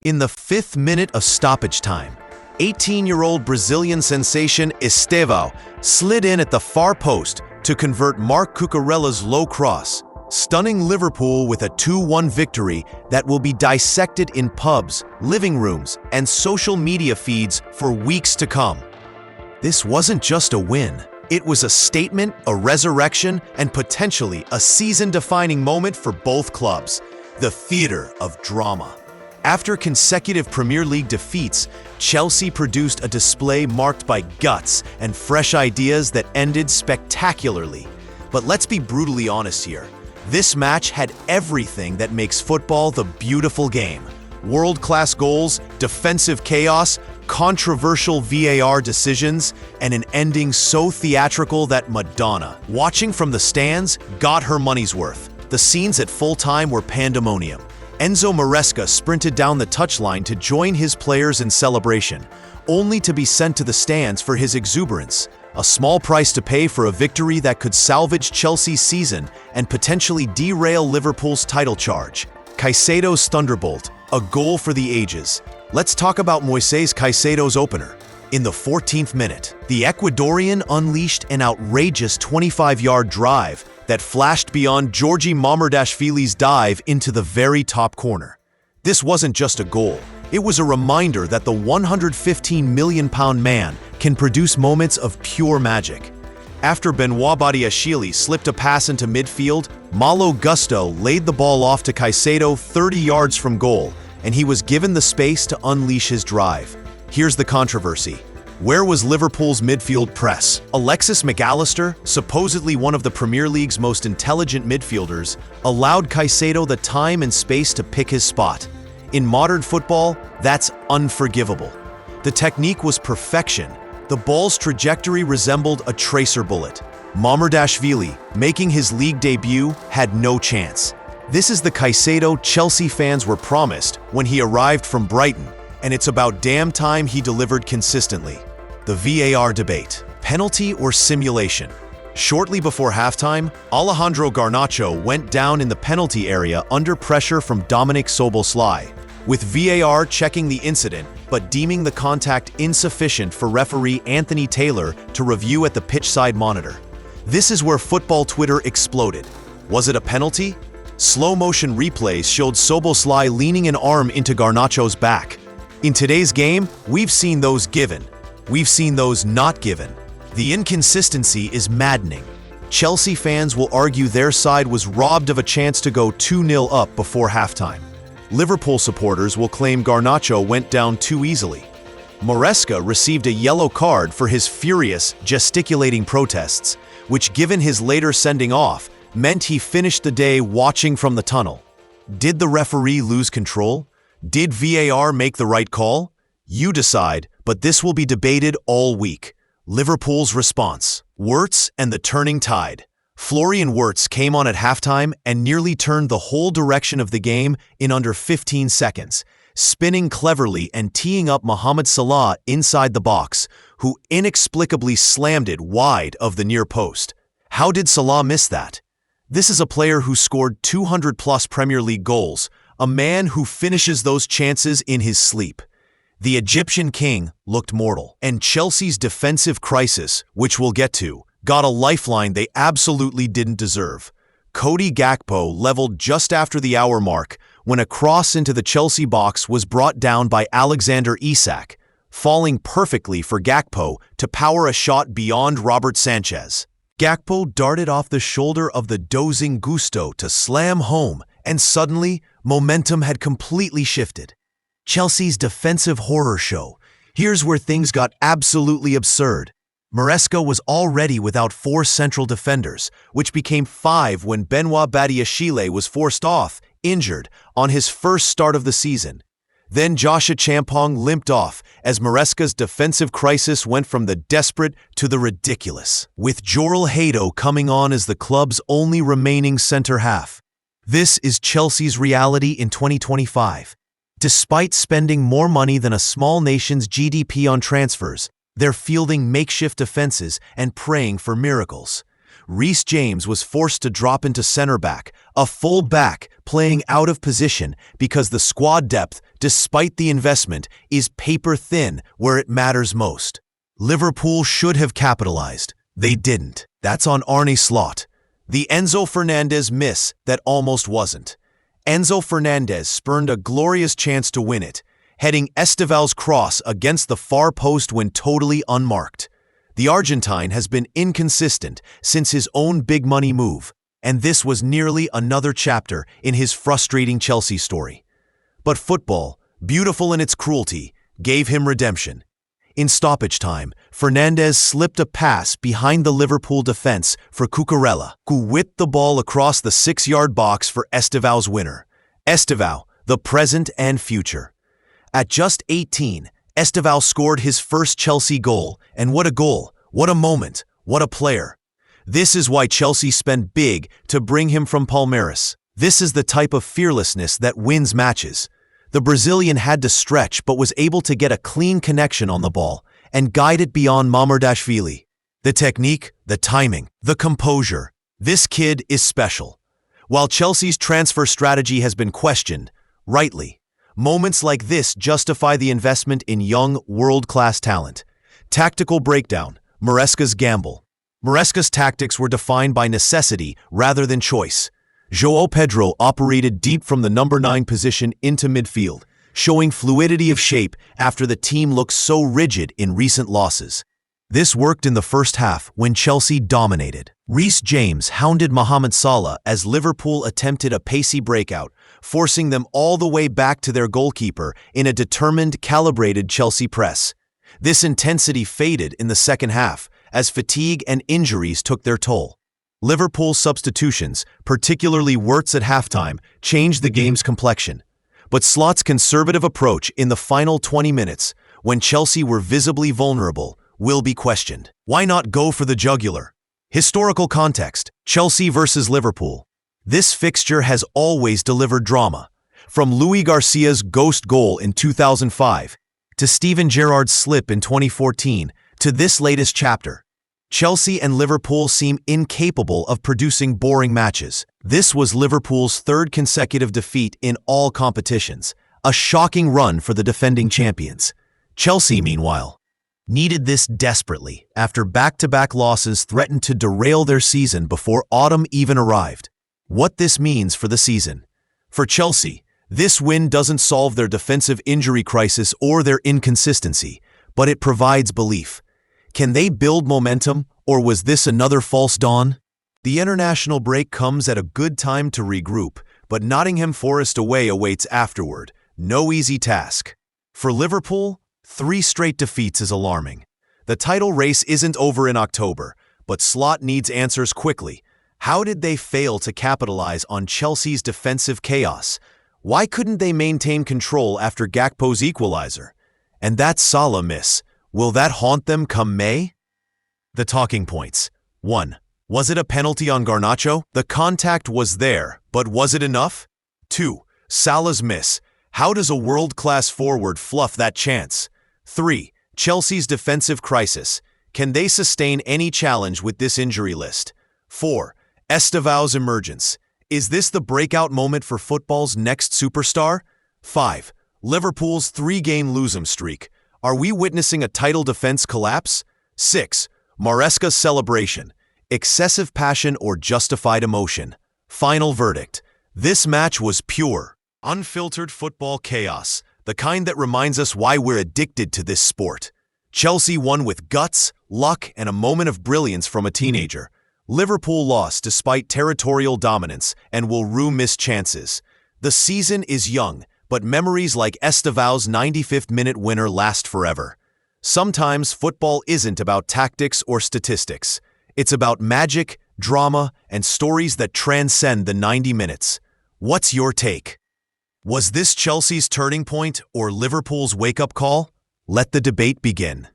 In the 5th minute of stoppage time, 18-year-old Brazilian sensation Estava slid in at the far post to convert Marc Cucurella's low cross, stunning Liverpool with a 2-1 victory that will be dissected in pubs, living rooms, and social media feeds for weeks to come. This wasn't just a win. It was a statement, a resurrection, and potentially a season-defining moment for both clubs. The theater of drama. After consecutive Premier League defeats, Chelsea produced a display marked by guts and fresh ideas that ended spectacularly. But let's be brutally honest here. This match had everything that makes football the beautiful game. World-class goals, defensive chaos, controversial VAR decisions, and an ending so theatrical that Madonna, watching from the stands, got her money's worth. The scenes at full time were pandemonium. Enzo Moresca sprinted down the touchline to join his players in celebration, only to be sent to the stands for his exuberance. A small price to pay for a victory that could salvage Chelsea's season and potentially derail Liverpool's title charge. Caicedo's Thunderbolt, a goal for the ages. Let's talk about Moisés Caicedo's opener. In the 14th minute, the Ecuadorian unleashed an outrageous 25-yard drive that flashed beyond Georgi Mamardashvili's dive into the very top corner. This wasn't just a goal. It was a reminder that the £115 million man can produce moments of pure magic. After Benoit Badiashile slipped a pass into midfield, Malo Gusto laid the ball off to Caicedo 30 yards from goal, and he was given the space to unleash his drive. Here's the controversy. Where was Liverpool's midfield press? Alexis Mac Allister, supposedly one of the Premier League's most intelligent midfielders, allowed Caicedo the time and space to pick his spot. In modern football, that's unforgivable. The technique was perfection. The ball's trajectory resembled a tracer bullet. Mamardashvili, making his league debut, had no chance. This is the Caicedo Chelsea fans were promised when he arrived from Brighton, and it's about damn time he delivered consistently. The VAR debate. Penalty or simulation? Shortly before halftime, Alejandro Garnacho went down in the penalty area under pressure from Dominik Szoboszlai, with VAR checking the incident but deeming the contact insufficient for referee Anthony Taylor to review at the pitchside monitor. This is where football Twitter exploded. Was it a penalty? Slow-motion replays showed Szoboszlai leaning an arm into Garnacho's back. In today's game, we've seen those given. We've seen those not given. The inconsistency is maddening. Chelsea fans will argue their side was robbed of a chance to go 2-0 up before halftime. Liverpool supporters will claim Garnacho went down too easily. Moresca received a yellow card for his furious, gesticulating protests, which, given his later sending off, meant he finished the day watching from the tunnel. Did the referee lose control? Did VAR make the right call? You decide, but this will be debated all week. Liverpool's response. Wirtz and the turning tide. Florian Wirtz came on at halftime and nearly turned the whole direction of the game in under 15 seconds, spinning cleverly and teeing up Mohamed Salah inside the box, who inexplicably slammed it wide of the near post. How did Salah miss that? This is a player who scored 200-plus Premier League goals, a man who finishes those chances in his sleep. The Egyptian king looked mortal, and Chelsea's defensive crisis, which we'll get to, got a lifeline they absolutely didn't deserve. Cody Gakpo leveled just after the hour mark when a cross into the Chelsea box was brought down by Alexander Isak, falling perfectly for Gakpo to power a shot beyond Robert Sanchez. Gakpo darted off the shoulder of the dozing Gusto to slam home, and suddenly, momentum had completely shifted. Chelsea's defensive horror show. Here's where things got absolutely absurd. Moresca was already without 4 central defenders, which became 5 when Benoit Badiashile was forced off, injured, on his first start of the season. Then Joshua Champong limped off as Moresca's defensive crisis went from the desperate to the ridiculous, with Jorel Hato coming on as the club's only remaining center half. This is Chelsea's reality in 2025. Despite spending more money than a small nation's GDP on transfers, they're fielding makeshift defenses and praying for miracles. Reece James was forced to drop into center back, a full back playing out of position because the squad depth, despite the investment, is paper thin where it matters most. Liverpool should have capitalized. They didn't. That's on Arne Slot. The Enzo Fernández miss that almost wasn't. Enzo Fernández spurned a glorious chance to win it, heading Estava's cross against the far post when totally unmarked. The Argentine has been inconsistent since his own big-money move, and this was nearly another chapter in his frustrating Chelsea story. But football, beautiful in its cruelty, gave him redemption. In stoppage time, Fernández slipped a pass behind the Liverpool defense for Cucurella, who whipped the ball across the 6-yard box for Estava's winner. Estava, the present and future. At just 18, Estava scored his first Chelsea goal, and what a goal, what a moment, what a player. This is why Chelsea spent big to bring him from Palmeiras. This is the type of fearlessness that wins matches. The Brazilian had to stretch but was able to get a clean connection on the ball and guide it beyond Mamardashvili. The technique, the timing, the composure. This kid is special. While Chelsea's transfer strategy has been questioned, rightly, moments like this justify the investment in young, world-class talent. Tactical breakdown, Moresca's gamble. Moresca's tactics were defined by necessity rather than choice. João Pedro operated deep from the number 9 position into midfield, showing fluidity of shape after the team looked so rigid in recent losses. This worked in the first half when Chelsea dominated. Reece James hounded Mohamed Salah as Liverpool attempted a pacey breakout, forcing them all the way back to their goalkeeper in a determined, calibrated Chelsea press. This intensity faded in the second half as fatigue and injuries took their toll. Liverpool's substitutions, particularly Wirtz at halftime, changed the game's complexion. But Slot's conservative approach in the final 20 minutes, when Chelsea were visibly vulnerable, will be questioned. Why not go for the jugular? Historical context: Chelsea versus Liverpool. This fixture has always delivered drama. From Louis Garcia's ghost goal in 2005, to Steven Gerrard's slip in 2014, to this latest chapter. Chelsea and Liverpool seem incapable of producing boring matches. This was Liverpool's third consecutive defeat in all competitions, a shocking run for the defending champions. Chelsea, meanwhile, needed this desperately after back-to-back losses threatened to derail their season before autumn even arrived. What this means for the season. For Chelsea, this win doesn't solve their defensive injury crisis or their inconsistency, but it provides belief. Can they build momentum, or was this another false dawn? The international break comes at a good time to regroup, but Nottingham Forest away awaits afterward. No easy task. For Liverpool, 3 straight defeats is alarming. The title race isn't over in October, but Slot needs answers quickly. How did they fail to capitalize on Chelsea's defensive chaos? Why couldn't they maintain control after Gakpo's equalizer? And that Salah miss. Will that haunt them come May? The talking points. 1. Was it a penalty on Garnacho? The contact was there, but was it enough? 2. Salah's miss. How does a world-class forward fluff that chance? 3. Chelsea's defensive crisis. Can they sustain any challenge with this injury list? 4. Estava's emergence. Is this the breakout moment for football's next superstar? 5. Liverpool's 3-game lose-'em streak. Are we witnessing a title defense collapse? 6. Moresca's celebration. Excessive passion or justified emotion? Final verdict. This match was pure, unfiltered football chaos, the kind that reminds us why we're addicted to this sport. Chelsea won with guts, luck, and a moment of brilliance from a teenager. Liverpool lost despite territorial dominance and will rue missed chances. The season is young, but memories like Estava's 95th-minute winner last forever. Sometimes football isn't about tactics or statistics. It's about magic, drama, and stories that transcend the 90 minutes. What's your take? Was this Chelsea's turning point or Liverpool's wake-up call? Let the debate begin.